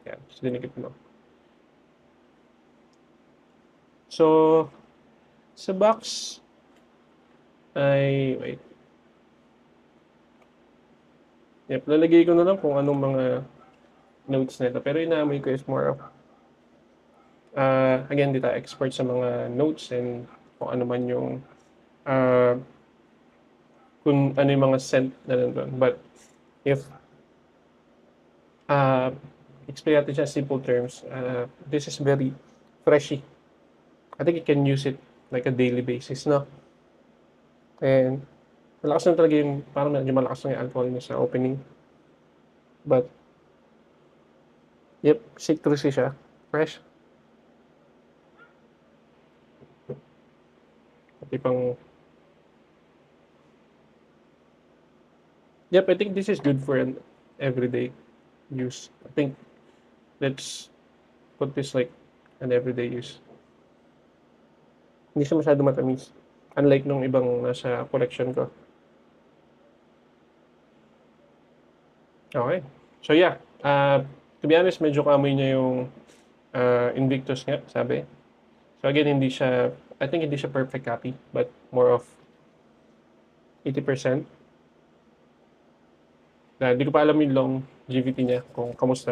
Yan, so dinikit mo. So, sa box ay, wait. Yep, lalagay ko na lang kung anong mga notes nito. Pero inaamoy ko is more of, again, di tayo expert sa mga notes and kung ano man yung, uh, kung ano yung mga scent na nandun. But, if, explain natin siya simple terms, this is very freshy. I think you can use it like a daily basis, no? And, malakas na talaga yung, parang medyo malakas na yung alcohol niya sa opening. But, yep, citrusy siya. Fresh. Pati pang, yep, I think this is good for an everyday use. I think let's put this like an everyday use. Hindi siya masyado matamis. Unlike nung ibang nasa collection ko. Okay. So yeah, to be honest, medyo kamoy niya yung Invictus nga, sabi. So again, I think hindi siya perfect copy, but more of 80%. Hindi ko pa alam yung long GVT niya kung kamusta.